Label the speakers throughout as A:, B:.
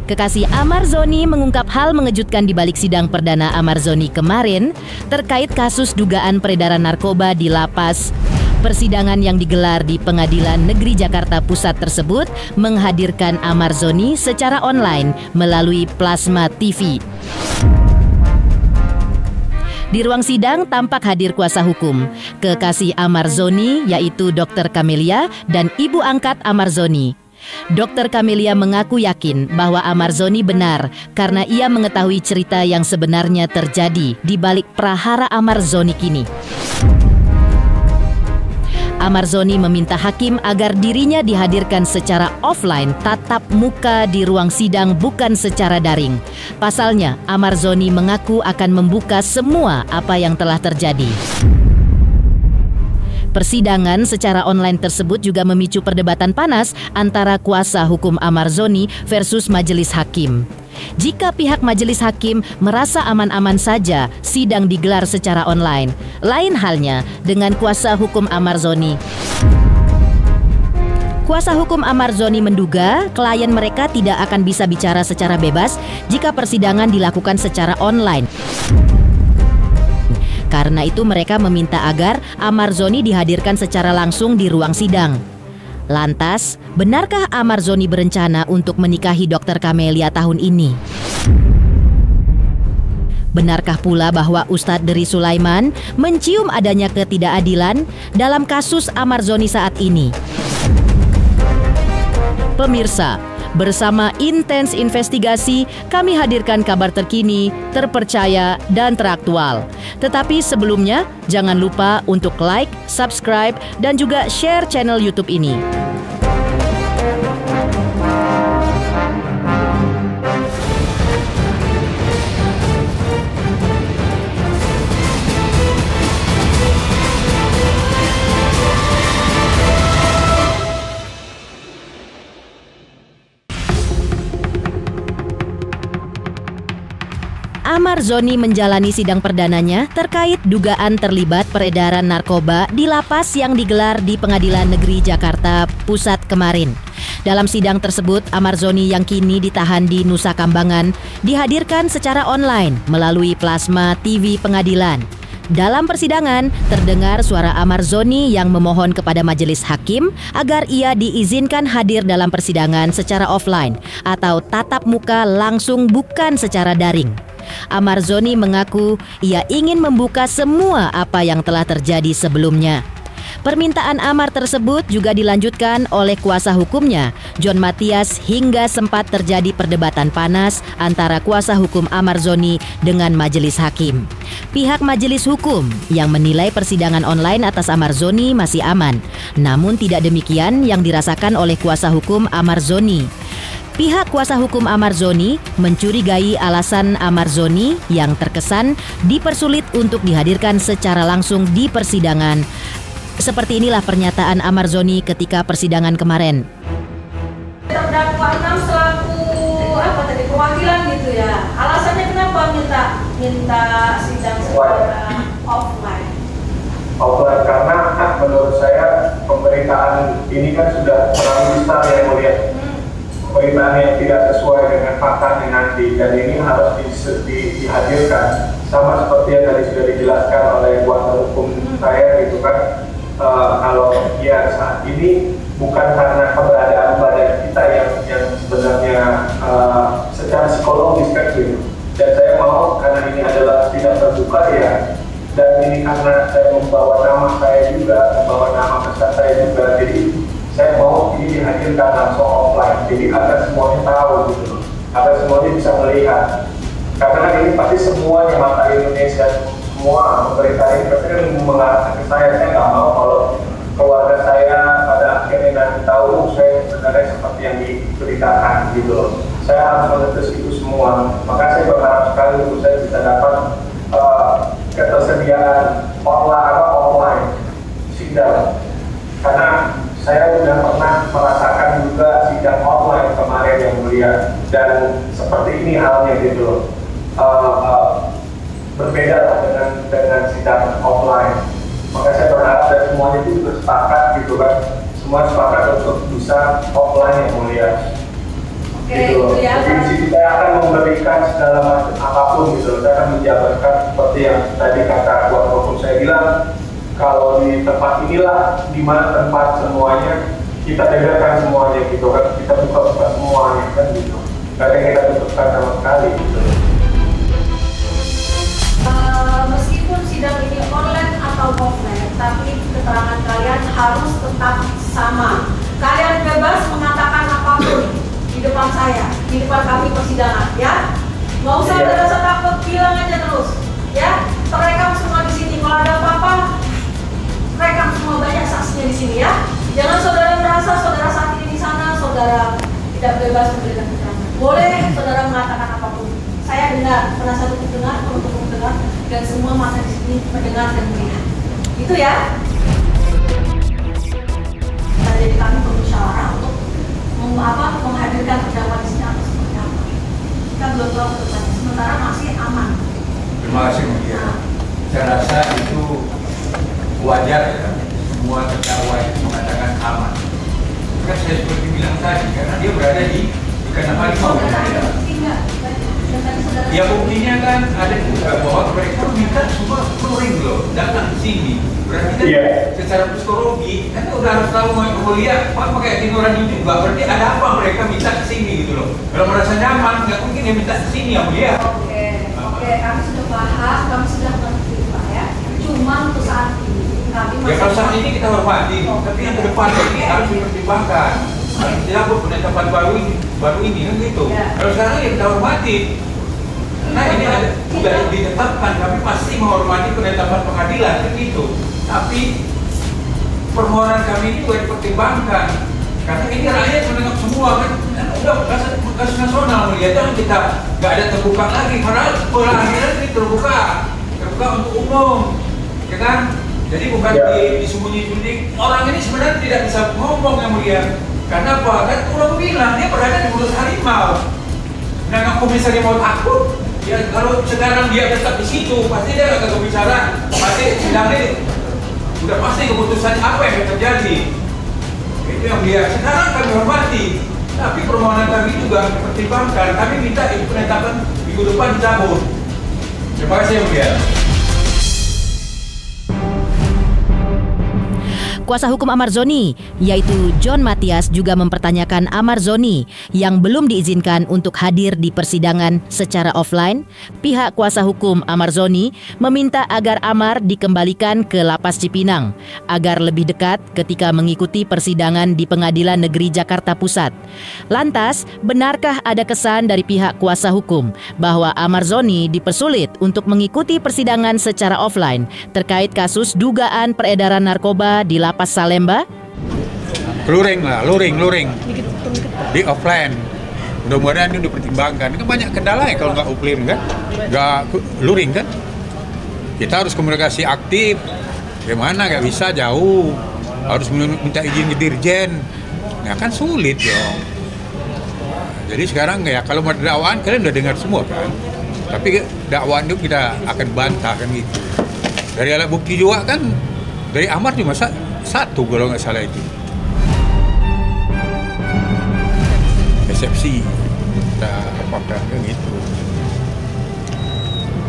A: Kekasih Amar Zoni mengungkap hal mengejutkan di balik sidang perdana Amar Zoni kemarin terkait kasus dugaan peredaran narkoba di lapas. Persidangan yang digelar di Pengadilan Negeri Jakarta Pusat tersebut menghadirkan Amar Zoni secara online melalui plasma TV. Di ruang sidang tampak hadir kuasa hukum, kekasih Amar Zoni yaitu Dr. Camelia dan ibu angkat Amar Zoni. Dr. Camelia mengaku yakin bahwa Amar Zoni benar karena ia mengetahui cerita yang sebenarnya terjadi di balik prahara Amar Zoni kini. Amar Zoni meminta hakim agar dirinya dihadirkan secara offline tatap muka di ruang sidang bukan secara daring. Pasalnya, Amar Zoni mengaku akan membuka semua apa yang telah terjadi. Persidangan secara online tersebut juga memicu perdebatan panas antara kuasa hukum Amar Zoni versus majelis hakim. Jika pihak majelis hakim merasa aman-aman saja sidang digelar secara online, lain halnya dengan kuasa hukum Amar Zoni. Kuasa hukum Amar Zoni menduga klien mereka tidak akan bisa bicara secara bebas jika persidangan dilakukan secara online. Karena itu mereka meminta agar Amar Zoni dihadirkan secara langsung di ruang sidang. Lantas, benarkah Amar Zoni berencana untuk menikahi Dr. Camelia tahun ini? Benarkah pula bahwa Ustadz Deri Sulaiman mencium adanya ketidakadilan dalam kasus Amar Zoni saat ini? Pemirsa, bersama Intens Investigasi, kami hadirkan kabar terkini, terpercaya, dan teraktual. Tetapi sebelumnya, jangan lupa untuk like, subscribe, dan juga share channel YouTube ini. Amar Zoni menjalani sidang perdananya terkait dugaan terlibat peredaran narkoba di lapas yang digelar di Pengadilan Negeri Jakarta Pusat kemarin. Dalam sidang tersebut, Amar Zoni yang kini ditahan di Nusa Kambangan dihadirkan secara online melalui plasma TV pengadilan. Dalam persidangan, terdengar suara Amar Zoni yang memohon kepada majelis hakim agar ia diizinkan hadir dalam persidangan secara offline atau tatap muka langsung bukan secara daring. Amar Zoni mengaku ia ingin membuka semua apa yang telah terjadi sebelumnya. Permintaan Amar tersebut juga dilanjutkan oleh kuasa hukumnya, John Matias, hingga sempat terjadi perdebatan panas antara kuasa hukum Amar Zoni dengan majelis hakim. Pihak majelis hukum yang menilai persidangan online atas Amar Zoni masih aman, namun tidak demikian yang dirasakan oleh kuasa hukum Amar Zoni. Pihak kuasa hukum Amar Zoni mencurigai alasan Amar Zoni yang terkesan dipersulit untuk dihadirkan secara langsung di persidangan. Seperti inilah pernyataan Amar Zoni ketika persidangan kemarin.
B: Terdakwa 6 selaku perwakilan gitu ya. Alasannya kenapa minta sidang secara offline?
C: Offline karena menurut saya pemberitaan ini kan sudah terlalu besar ya melihat. Pemberitaan yang tidak sesuai dengan faktanya nanti, dan ini harus dihadirkan sama seperti yang tadi sudah dijelaskan oleh kuasa hukum saya gitu kan. Kalau ya saat ini bukan karena keberadaan badan kita yang sebenarnya secara psikologis kan gitu, dan saya mau karena ini adalah tidak terbuka ya, dan ini karena saya membawa nama saya juga, membawa nama besar saya juga, jadi saya mau ini dihadirkan langsung offline, jadi agar semuanya tahu gitu, agar semuanya bisa melihat. Karena ini pasti semuanya mata Indonesia, semua pemerintah ini pasti kan mengarahkan ke saya nggak mau kalau keluarga saya pada akhirnya nanti tahu saya sebenarnya seperti yang diberitakan gitu loh. Saya harus menulis itu semua, maka saya berharap sekali untuk saya bisa dapat ketersediaan offline sidang, karena saya sudah pernah merasakan juga sidang online kemarin yang mulia, dan seperti ini halnya gitu loh. Berbeda lah dengan sidang offline. Maka saya berharap dan semuanya itu bersepakat gitu kan, semua sepakat untuk bisa offline yang mulia.
B: Oke,
C: Gitu.
B: itu ya.
C: Jadi saya akan memberikan segala macam apapun gitu. Saya akan menjabarkan seperti yang tadi kata kuasa hukum saya bilang, kalau di tempat inilah di mana tempat semuanya kita dengarkan semuanya gitu kan, kita buka semuanya kan gitu. Kadang kita tutupkan sama sekali gitu.
B: Meskipun sidang ini online atau offline, tapi keterangan kalian harus tetap sama. Kalian bebas mengatakan apapun di depan saya, di depan kami persidangan, ya. Nggak usah ada rasa takut, bilang aja terus, ya. Terekam semua di sini. Kalau ada apa-apa, rekam semua, banyak saksinya di sini, ya. Jangan saudara merasa saudara saat ini di sana, saudara tidak bebas memberikan keterangan. Boleh saudara mengatakan apapun. Saya dengar, penasihat hukum dengar, penuntut umum dengar, dan semua masa di sini mendengar dan melihat. Itu ya. Jadi kami bermusyawarah untuk menghadirkan terdakwa di sini atau seperti apa. Kita belum tahu ke depannya. Sementara masih aman.
D: Terima kasih Mulia. Saya rasa itu wajar ya. Semua terdakwa itu mengatakan aman. Kan saya seperti bilang tadi, karena dia berada di Kanal
B: Tidak.
D: Ya buktinya kan ada juga bahwa mereka minta semua touring loh, datang ke sini. Berarti kan secara psikologi, kan udah harus tahu Mulia, pakai tiduran itu juga. Berarti ada apa mereka minta ke sini gitu loh. Kalau merasa nyaman, nggak mungkin dia minta ke sini ya Mulia.
B: Oke, kami sudah bahas, kami sudah mengerti Pak ya. Cuma untuk saat ini kami masih.
D: Ya kalau saat ini kita hormati, tapi yang ke depan ini harus dipertimbangkan. Tidak penetapan baru ini kan gitu. Kalau sekarang ya kita hormati. Nah ini sudah ditetapkan, kami pasti menghormati penetapan pengadilan kan gitu. Tapi permohonan kami ini juga dipertimbangkan. Karena ini rakyat menengok semua kan. Udah kasus nasional melihat kita nggak ada terbuka lagi. Padahal pengadilan ini terbuka untuk umum, ya kan? Jadi bukan disembunyi-sembunyi. Orang ini sebenarnya tidak bisa ngomong yang mulia. Karena apa? Kan udah bilang dia berada di mulut harimau. Nah, komisaris mau takut. Ya kalau sekarang dia tetap di situ, pasti dia akan bicara. Pasti sidangnya udah pasti keputusan apa yang akan terjadi. Itu yang dia. Sekarang kami hormati, tapi permohonan kami juga dipertimbangkan. Kami minta itu penetapan minggu depan dicabut. Terima kasih yang mulia.
A: Kuasa hukum Amarzoni, yaitu John Matias, juga mempertanyakan Amarzoni yang belum diizinkan untuk hadir di persidangan secara offline. Pihak kuasa hukum Amarzoni meminta agar Amar dikembalikan ke Lapas Cipinang agar lebih dekat ketika mengikuti persidangan di Pengadilan Negeri Jakarta Pusat. Lantas, benarkah ada kesan dari pihak kuasa hukum bahwa Amarzoni dipersulit untuk mengikuti persidangan secara offline terkait kasus dugaan peredaran narkoba di Lapas Salemba?
E: Luring di offline. Mudah-mudahan ini dipertimbangkan. Kan banyak kendala ya kalau nggak offline kan, nggak luring kan. Kita harus komunikasi aktif. Gimana nggak bisa jauh, harus minta izin ke dirjen. Nah kan sulit ya. Jadi sekarang ya kalau mau dakwaan kalian udah dengar semua kan. Tapi dakwaan itu kita akan bantah kan gitu. Dari alat bukti juga kan, dari Amar cuma satu kalau nggak salah itu. Eksepsi kita apakan kan gitu.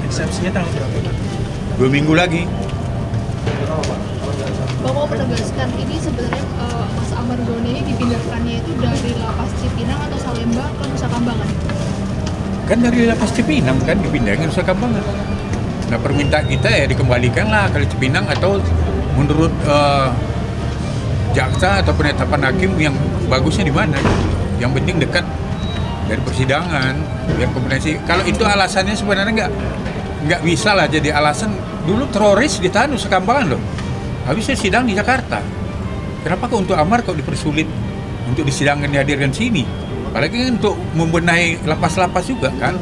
F: Eksepsinya tanggal berapa?
E: 2 minggu lagi.
G: Bapak mau menegaskan ini sebenarnya Mas Amarzoni ini dipindahkannya itu dari Lapas Cipinang atau Salemba ke Nusa Kambangan?
E: Kan dari Lapas Cipinang kan dipindahkan ke Nusa Kambangan. Nah permintaan kita ya dikembalikanlah ke Cipinang atau menurut jaksa atau penetapan hakim yang bagusnya di mana? Yang penting dekat dari persidangan, biar kompetensi. Kalau itu alasannya sebenarnya nggak bisa lah jadi alasan. Dulu teroris ditahan Nusa Kambangan loh, habisnya sidang di Jakarta. Kenapa kok untuk Amar kok dipersulit untuk disidangkan dihadirkan sini? Apalagi kan untuk membenahi lapas-lapas juga kan.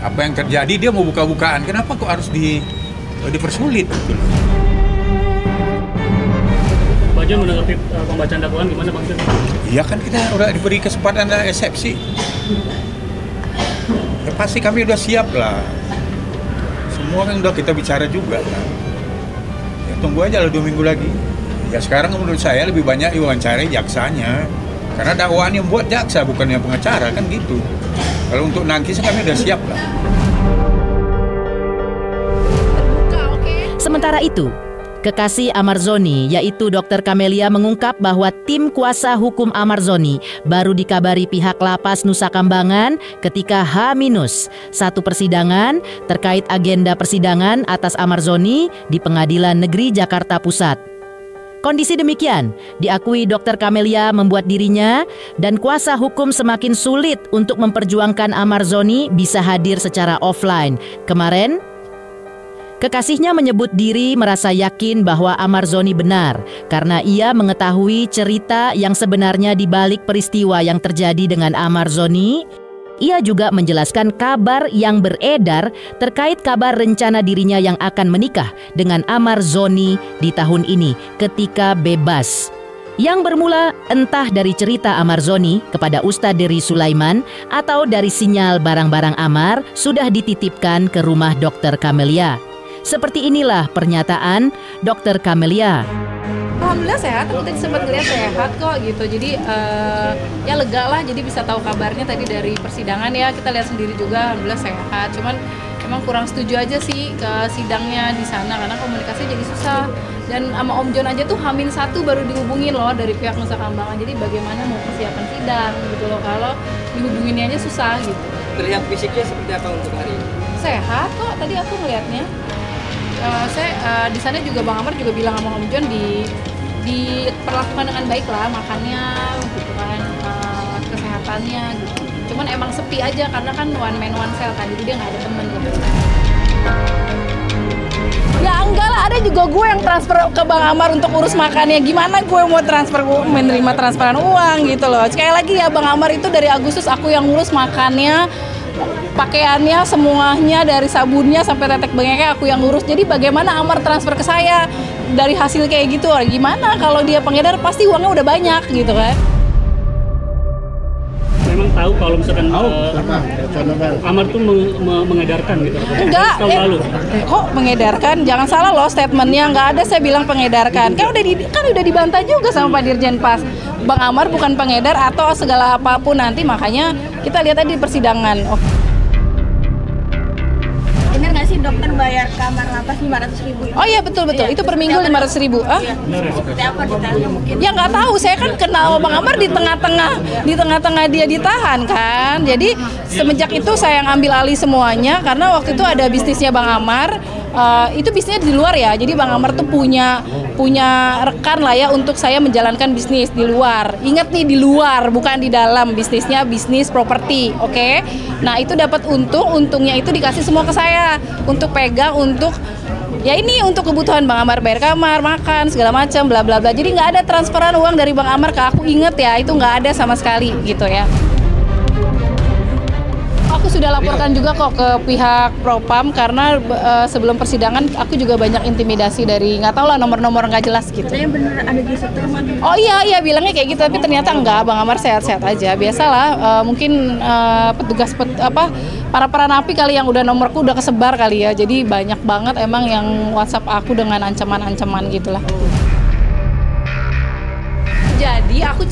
E: Apa yang terjadi dia mau buka-bukaan, kenapa kok harus dipersulit? Gitu loh.
F: Pak John menanggapi pembacaan dakwaan gimana Bang John?
E: Iya kan kita udah diberi kesempatan ada eksepsi. Ya, pasti kami udah siap lah. Semua kan udah kita bicara juga kan. Ya, tunggu aja lah 2 minggu lagi. Ya sekarang menurut saya lebih banyak diwawancarai jaksanya. Karena dakwaan yang buat jaksa bukan yang pengacara kan gitu. Kalau untuk nangkis kami udah siap lah.
A: Sementara itu, kekasih Amarzoni yaitu Dr. Kamelia mengungkap bahwa tim kuasa hukum Amarzoni baru dikabari pihak lapas Nusa Kambangan ketika H-1 persidangan terkait agenda persidangan atas Amarzoni di Pengadilan Negeri Jakarta Pusat. Kondisi demikian diakui Dr. Kamelia membuat dirinya dan kuasa hukum semakin sulit untuk memperjuangkan Amarzoni bisa hadir secara offline. Kemarin, kekasihnya menyebut diri merasa yakin bahwa Amarzoni benar karena ia mengetahui cerita yang sebenarnya di balik peristiwa yang terjadi dengan Amarzoni. Ia juga menjelaskan kabar yang beredar terkait kabar rencana dirinya yang akan menikah dengan Amarzoni di tahun ini ketika bebas. Yang bermula entah dari cerita Amarzoni kepada Ustadz Dery Sulaiman atau dari sinyal barang-barang Amar sudah dititipkan ke rumah Dr. Kamelia. Seperti inilah pernyataan Dr. Kamelia.
H: Alhamdulillah sehat, aku tadi sempat ngeliat sehat kok gitu. Jadi ya lega lah, jadi bisa tahu kabarnya tadi dari persidangan ya. Kita lihat sendiri juga, alhamdulillah sehat. Cuman emang kurang setuju aja sih ke sidangnya di sana karena komunikasi jadi susah. Dan sama Om John aja tuh H-1 baru dihubungin loh dari pihak Nusa Kambangan. Jadi bagaimana mau persiapan sidang gitu loh, kalau dihubunginnya aja susah gitu.
I: Terlihat fisiknya seperti apa untuk hari ini?
H: Sehat kok, tadi aku ngeliatnya. Saya di sana juga Bang Amar juga bilang sama Om John diperlakukan dengan baik lah, makannya gitu kan, kesehatannya gitu. Cuman emang sepi aja karena kan one man one cell kan, jadi dia nggak ada temen gitu. Ya enggak lah, ada juga gue yang transfer ke Bang Amar untuk urus makannya. Gimana gue mau menerima transferan uang gitu loh. Sekali lagi ya, Bang Amar itu dari Agustus aku yang ngurus makannya, pakaiannya, semuanya dari sabunnya sampai tetek bengeknya aku yang ngurus. Jadi bagaimana Amar transfer ke saya dari hasil kayak gitu? Gimana kalau dia pengedar pasti uangnya udah banyak gitu kan.
F: Memang tahu kalau misalkan Amar tuh mengedarkan gitu.
H: Enggak, kok mengedarkan? Jangan salah loh statementnya, nggak ada saya bilang pengedarkan. Kan udah dibantah juga sama Pak Dirjen Pas. Bang Amar bukan pengedar atau segala apapun nanti, makanya kita lihat tadi di persidangan.
J: Bener nggak sih dokter bayar kamar lapas 500.000?
H: Oh iya betul, itu per minggu 500.000.
J: Seperti apa detailnya mungkin?
H: Ya nggak tahu, saya kan kenal Bang Amar di tengah-tengah dia ditahan kan. Jadi semenjak itu saya yang ambil alih semuanya karena waktu itu ada bisnisnya Bang Amar. Itu bisnisnya di luar ya, jadi Bang Amar tuh punya rekan lah ya untuk saya menjalankan bisnis di luar. Ingat nih, di luar bukan di dalam, bisnisnya bisnis properti, oke? Nah itu dapat untungnya itu dikasih semua ke saya untuk pegang, untuk ya ini untuk kebutuhan Bang Amar, bayar kamar, makan, segala macam, bla bla bla. Jadi nggak ada transferan uang dari Bang Amar ke aku, inget ya, itu nggak ada sama sekali gitu ya. Aku sudah laporkan juga kok ke pihak Propam karena sebelum persidangan aku juga banyak intimidasi dari nggak tahu lah nomor-nomor nggak jelas gitu.
J: Katanya bener ada di settlement.
H: Oh iya bilangnya kayak gitu, tapi ternyata enggak, Bang Amar sehat-sehat aja. Biasalah mungkin petugas para napi kali yang udah nomorku udah kesebar kali ya. Jadi banyak banget emang yang WhatsApp aku dengan ancaman-ancaman gitulah. Jadi aku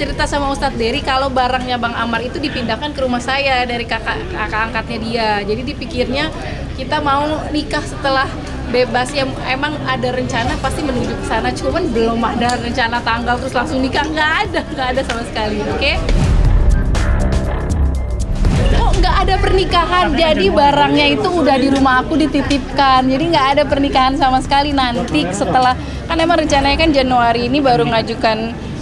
H: cerita sama Ustadz Dery kalau barangnya Bang Amar itu dipindahkan ke rumah saya dari kakak angkatnya dia. Jadi dipikirnya kita mau nikah setelah bebas, ya emang ada rencana pasti menuju ke sana. Cuman belum ada rencana tanggal terus langsung nikah, nggak ada sama sekali, oke? Oh, nggak ada pernikahan, jadi barangnya itu udah di rumah aku dititipkan. Jadi nggak ada pernikahan sama sekali nanti setelah, kan emang rencananya kan Januari ini baru ngajukan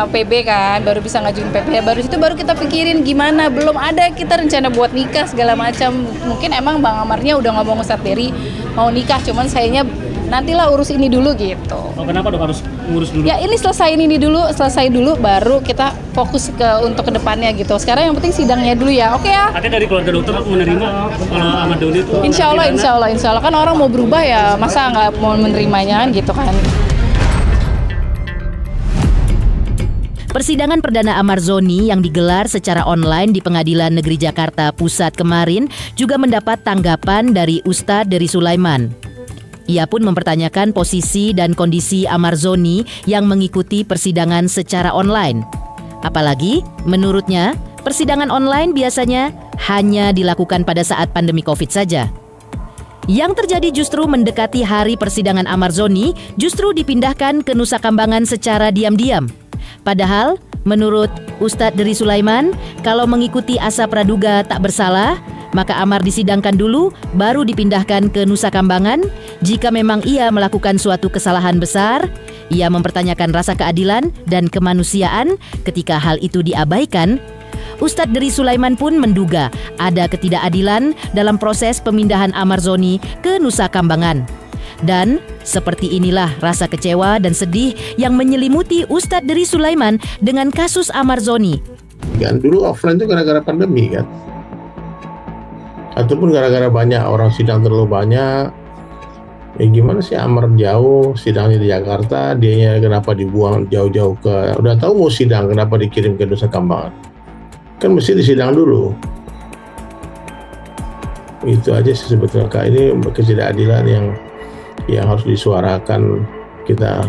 H: PB kan, baru bisa ngajuin PB, baru kita pikirin gimana, belum ada kita rencana buat nikah segala macam. Mungkin emang Bang Amarnya udah ngomong Ustadz Dery mau nikah, cuman sayanya nantilah urus ini dulu gitu.
F: Oh, kenapa dong harus ngurus dulu?
H: Ya ini selesai dulu baru kita fokus untuk kedepannya gitu. Sekarang yang penting sidangnya dulu ya, oke ya?
F: Ada dari keluarga dokter menerima kalau Amarzoni itu?
H: Insya Allah kan orang mau berubah ya, masa nggak mau menerimanya kan gitu kan?
A: Persidangan perdana Amarzoni yang digelar secara online di Pengadilan Negeri Jakarta Pusat kemarin juga mendapat tanggapan dari Ustadz Dery Sulaiman. Ia pun mempertanyakan posisi dan kondisi Amar Zoni yang mengikuti persidangan secara online. Apalagi, menurutnya, persidangan online biasanya hanya dilakukan pada saat pandemi COVID saja. Yang terjadi justru mendekati hari persidangan Amar Zoni justru dipindahkan ke Nusa Kambangan secara diam-diam. Padahal, menurut Ustadz Dri Sulaiman, kalau mengikuti asa praduga tak bersalah, maka Amar disidangkan dulu, baru dipindahkan ke Nusa Kambangan. Jika memang ia melakukan suatu kesalahan besar, ia mempertanyakan rasa keadilan dan kemanusiaan ketika hal itu diabaikan. Ustadz Dri Sulaiman pun menduga ada ketidakadilan dalam proses pemindahan Amar Zoni ke Nusa Kambangan. Dan seperti inilah rasa kecewa dan sedih yang menyelimuti Ustadz Dri Sulaiman dengan kasus Amar Zoni.
K: Kan dulu offline itu gara-gara pandemi kan, ataupun gara-gara banyak orang sidang terlalu banyak. Gimana sih Amar jauh, sidangnya di Jakarta, dianya kenapa dibuang jauh-jauh ke, udah tahu mau sidang kenapa dikirim ke Nusa Kambangan? Kan mesti disidang dulu. Itu aja sih sebetulnya, Kak. Ini ketidakadilan yang harus disuarakan. Kita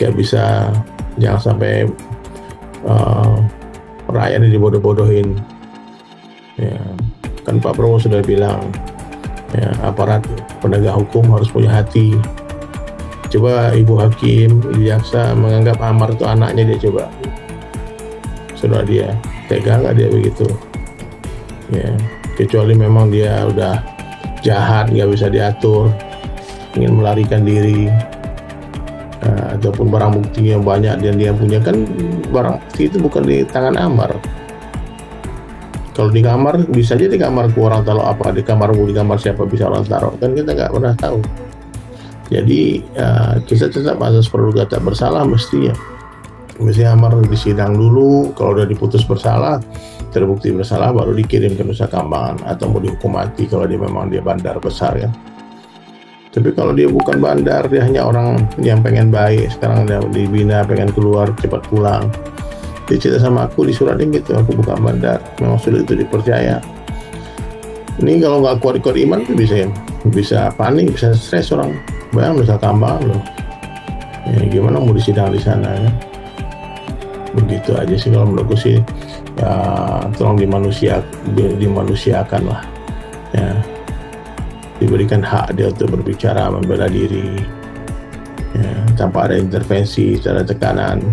K: gak bisa, jangan sampai rakyat ini dibodoh-bodohin. Ya, kan Pak Prabowo sudah bilang, ya, aparat penegak hukum harus punya hati. Coba Ibu Hakim, jaksa menganggap Amar itu anaknya dia, coba. Saudara dia, tega nggak dia begitu? Ya, kecuali memang dia udah jahat, nggak bisa diatur, ingin melarikan diri, ataupun barang bukti yang banyak dan dia punya. Kan barang bukti itu bukan di tangan Amar. Kalau di kamar, bisa aja di kamarku orang taruh apa, di kamarmu, di kamar siapa bisa orang taruh, kan kita nggak pernah tahu. Jadi kita tetap asas praduga tak bersalah mestinya. Mestinya Amar disidang dulu, kalau udah diputus bersalah, terbukti bersalah, baru dikirim ke Nusa Kambangan atau mau dihukum mati kalau dia memang dia bandar besar ya. Tapi kalau dia bukan bandar, dia hanya orang yang pengen baik, sekarang dia dibina, pengen keluar, cepat pulang. Dia cerita sama aku di suratnya gitu, aku bukan bandar, memang sudah itu dipercaya. Ini kalau nggak kuat-kuat iman tuh bisa panik, bisa stres orang. Bayang Nusa Kambangan loh. Ya, gimana mau disidang di sana ya? Begitu aja sih kalau menurutku sih, ya, tolong dimanusiakan lah, ya, diberikan hak dia untuk berbicara, membela diri, ya, tanpa ada intervensi, secara tekanan.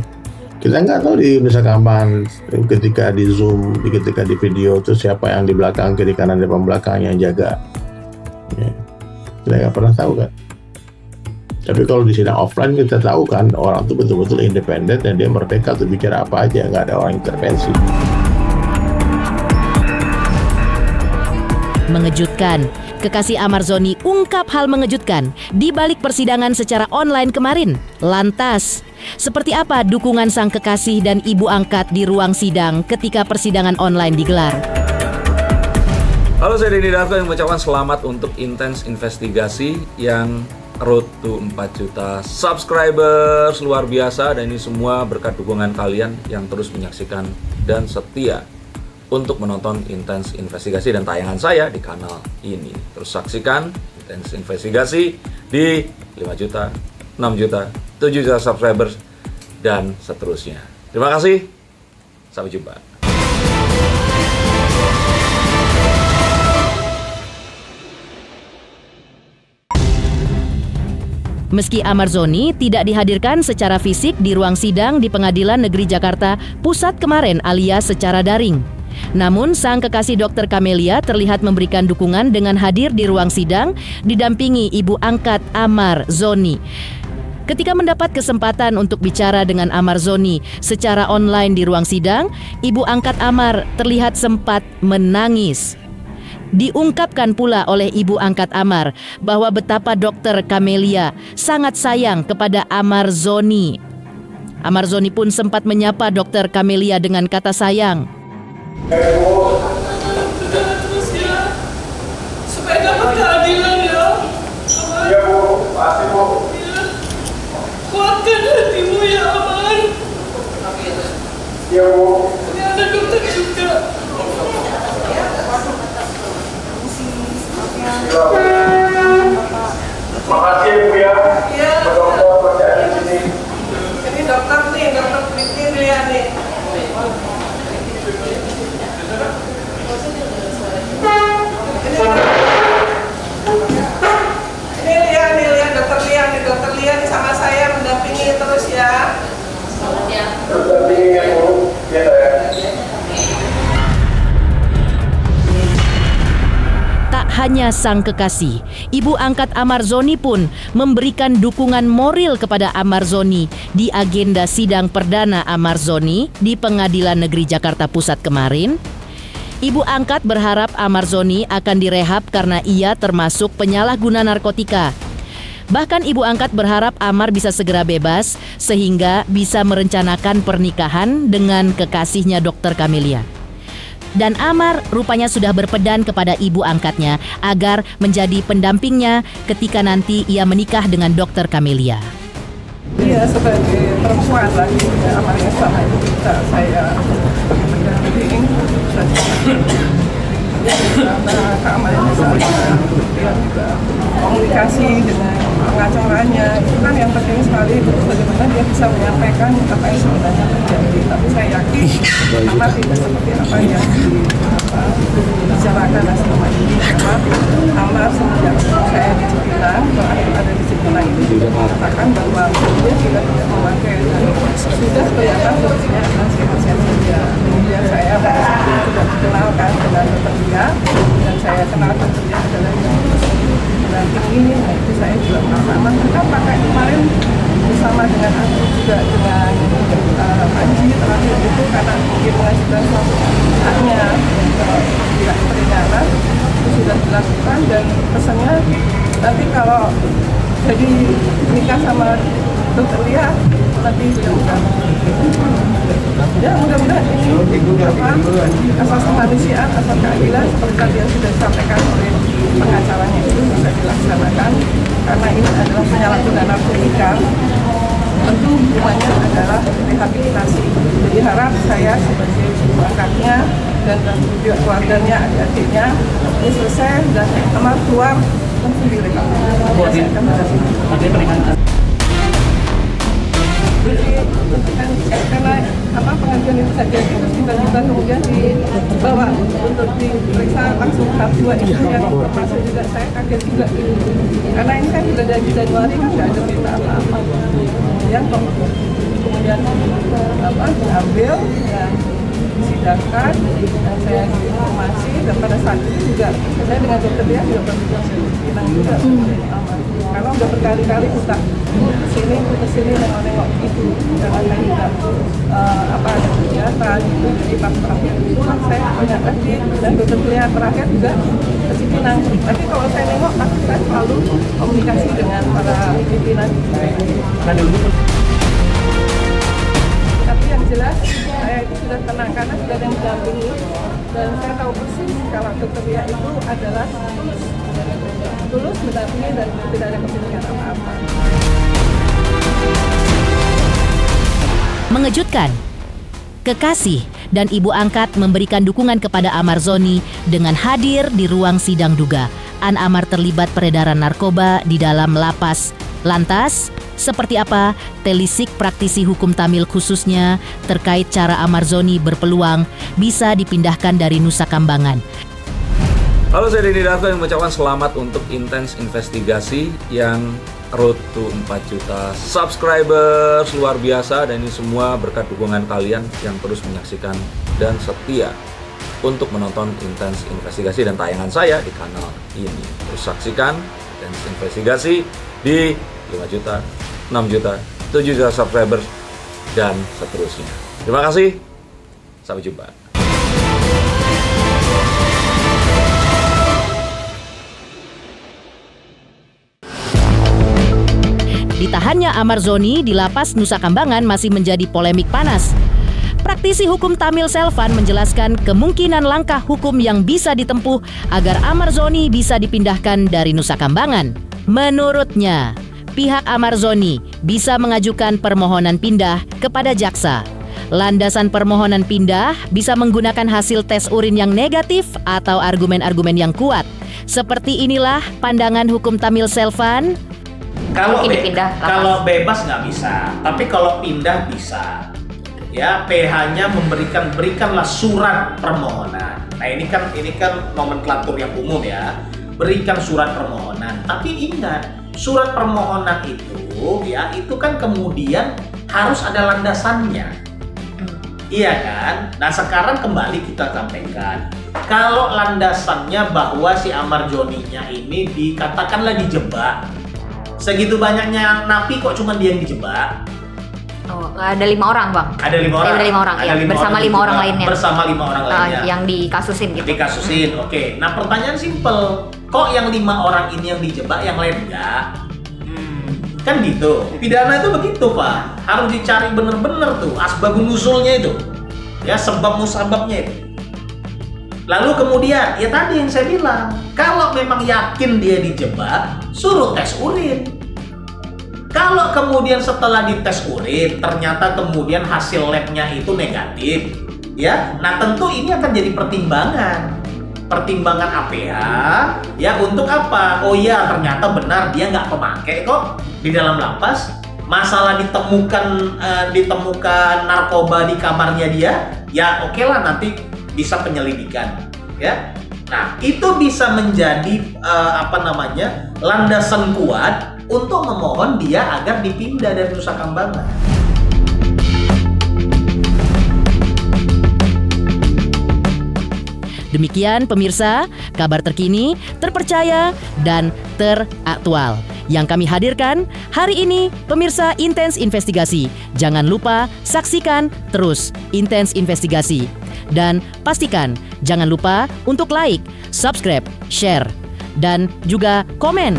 K: Kita nggak tahu di Nusa Kambangan ketika di Zoom, ketika di video itu siapa yang di belakang, kiri kanan, depan belakang yang jaga, ya, kita nggak pernah tahu kan. Tapi kalau di sidang offline kita tahu kan orang itu betul-betul independen dan dia merdeka untuk bicara apa aja, nggak ada orang intervensi.
A: Mengejutkan, kekasih Amar Zoni ungkap hal mengejutkan di balik persidangan secara online kemarin. Lantas, seperti apa dukungan sang kekasih dan ibu angkat di ruang sidang ketika persidangan online digelar?
L: Halo, saya Denny Darko yang mengucapkan selamat untuk Intens Investigasi yang road to 4 juta subscribers, luar biasa. Dan ini semua berkat dukungan kalian yang terus menyaksikan dan setia untuk menonton Intens Investigasi dan tayangan saya di kanal ini. Terus saksikan Intens Investigasi di 5 juta, 6 juta, 7 juta subscribers dan seterusnya. Terima kasih, sampai jumpa.
A: Meski Amar Zoni tidak dihadirkan secara fisik di ruang sidang di Pengadilan Negeri Jakarta Pusat kemarin alias secara daring, namun sang kekasih Dr. Camelia terlihat memberikan dukungan dengan hadir di ruang sidang didampingi ibu angkat Amar Zoni. Ketika mendapat kesempatan untuk bicara dengan Amar Zoni secara online di ruang sidang, ibu angkat Amar terlihat sempat menangis. Diungkapkan pula oleh ibu angkat Amar bahwa betapa Dr. Camelia sangat sayang kepada Amar Zoni. Amar Zoni pun sempat menyapa Dr. Camelia dengan kata sayang.
M: Terus ya, supaya dapat keadilan ya.
C: Iya Bu, pasti Bu.
M: Kuatkan hatimu ya Amar.
C: Iya Bu.
M: Ini ada dokter juga.
C: Makasih
A: hanya sang kekasih, ibu angkat Amarzoni pun memberikan dukungan moral kepada Amarzoni di agenda sidang perdana Amarzoni di Pengadilan Negeri Jakarta Pusat kemarin. Ibu angkat berharap Amarzoni akan direhab karena ia termasuk penyalahguna narkotika. Bahkan ibu angkat berharap Amar bisa segera bebas sehingga bisa merencanakan pernikahan dengan kekasihnya Dr. Camelia. Dan Amar rupanya sudah berpedan kepada ibu angkatnya agar menjadi pendampingnya ketika nanti ia menikah dengan Dr. Camelia.
N: Iya, sebagai perempuan lagi, Amar yang sama itu bisa saya mendampingin karena keamanannya saya juga komunikasi dengan pengacaranya itu kan yang penting sekali, bagaimana dia bisa menyampaikan apa yang sebenarnya terjadi. Tapi saya yakin Amar tidak seperti apa yang dibicarakan selama ini, karena Amar semenjak saya di Cipinang, terakhir ada di Cipinang itu juga mengatakan bahwa dia juga tidak memakai dan sudah kelihatan fungsinya adalah sehat-sehat saja. Kemudian saya sudah dikenalkan dengan dokter dia, dan saya kenal dokter dia adalah pendamping ini. Nah itu saya juga merasa aman. Kita pakai kemarin bersama dengan aku juga dengan Panji terakhir itu karena mungkin mengajukan suatu haknya tidak peringanan itu sudah dilakukan, dan pesannya nanti kalau jadi nikah sama dokter Lia nanti mudah-mudahan ini asas kemanusiaan, asas keadilan seperti tadi yang sudah disampaikan oleh pengacaranya itu bisa dilaksanakan, karena ini adalah penyalahgunaan narkotika. Tentu hukumannya adalah rehabilitasi. Jadi harap saya sebagai ibu angkatnya dan juga keluarganya, adik-adiknya ini selesai dan Amar keluar langsung direhabilitasi. Karena pengajuan itu saja itu tiba-tiba kemudian dibawa untuk diperiksa langsung tahap 2 itu yang termasuk juga saya kaget juga karena ini kan sudah dari Januari kan nggak ada berita apa-apa, kemudian diambil dan disidangkan dan saya informasi, dan pada saat itu juga saya dengan dokter dia juga berbincang juga karena udah berkali-kali kita kesini nengok itu jangan juga ada kegiatan itu. Jadi pas terakhir itu saya banyak lagi dan dokter pilihan terakhir juga ke Cipinang. Tapi kalau saya nengok saya selalu komunikasi dengan para pimpinan. Tapi yang jelas saya itu sudah tenang karena sudah ada yang mendampingi, dan saya tahu persis kalau dokter Lia itu adalah tulus mendampingi dan tidak ada kepentingan apa-apa.
A: Mengejutkan, kekasih dan ibu angkat memberikan dukungan kepada Amarzoni dengan hadir di ruang sidang dugaan Amar terlibat peredaran narkoba di dalam lapas. Lantas, seperti apa telisik praktisi hukum Tamil khususnya terkait cara Amarzoni berpeluang bisa dipindahkan dari Nusa Kambangan?
L: Halo, saya Denny Darko yang mengucapkan selamat untuk intens investigasi yang road to 4 juta subscribers luar biasa, dan ini semua berkat dukungan kalian yang terus menyaksikan dan setia untuk menonton intens investigasi dan tayangan saya di kanal ini. Terus saksikan intens investigasi di 5 juta, 6 juta, 7 juta subscribers dan seterusnya. Terima kasih, sampai jumpa.
A: Ditahannya Amarzoni di lapas Nusa Kambangan masih menjadi polemik panas. Praktisi hukum Tamil Selvan menjelaskan kemungkinan langkah hukum yang bisa ditempuh agar Amarzoni bisa dipindahkan dari Nusa Kambangan. Menurutnya, pihak Amarzoni bisa mengajukan permohonan pindah kepada jaksa. Landasan permohonan pindah bisa menggunakan hasil tes urin yang negatif atau argumen-argumen yang kuat. Seperti inilah pandangan hukum Tamil Selvan.
O: Kalau bebas nggak bisa, tapi kalau pindah bisa. Ya, PH-nya berikanlah surat permohonan. Nah, ini kan nomenklatur yang umum ya. Berikan surat permohonan. Tapi ingat, surat permohonan itu kan kemudian harus ada landasannya. Iya kan? Nah, sekarang kembali kita sampaikan. kalau landasannya bahwa si Amar Joni-nya ini dikatakanlah dijebak, segitu banyaknya napi kok cuma dia yang dijebak?
P: Oh, ada 5 orang bang.
O: Ada 5 orang.
P: Ada 5 orang.
O: Ada
P: Ya, bersama 5 orang lainnya.
O: Bersama 5 orang lainnya.
P: Yang dikasusin gitu.
O: Dikasusin, oke. Nah pertanyaan simpel, kok yang 5 orang ini yang dijebak, yang lain enggak? Kan gitu. Pidana itu begitu Pak. Harus dicari bener-bener tuh asbabun nuzulnya itu. Ya sebab musababnya itu. Lalu kemudian, ya tadi yang saya bilang, kalau memang yakin dia dijebak, suruh tes urin. Kalau kemudian setelah dites urin, ternyata kemudian hasil labnya itu negatif, ya, nah tentu ini akan jadi pertimbangan APH, ya untuk apa? Oh ya, ternyata benar dia nggak pemakai kok di dalam lapas. Masalah ditemukan narkoba di kamarnya dia, ya oke lah nanti bisa penyelidikan, ya. Nah itu bisa menjadi landasan kuat untuk memohon dia agar dipindah dari Nusa Kambangan.
A: Demikian pemirsa, kabar terkini, terpercaya, dan teraktual yang kami hadirkan hari ini. Pemirsa Intens Investigasi, jangan lupa saksikan terus Intens Investigasi. Dan pastikan jangan lupa untuk like, subscribe, share, dan juga komen.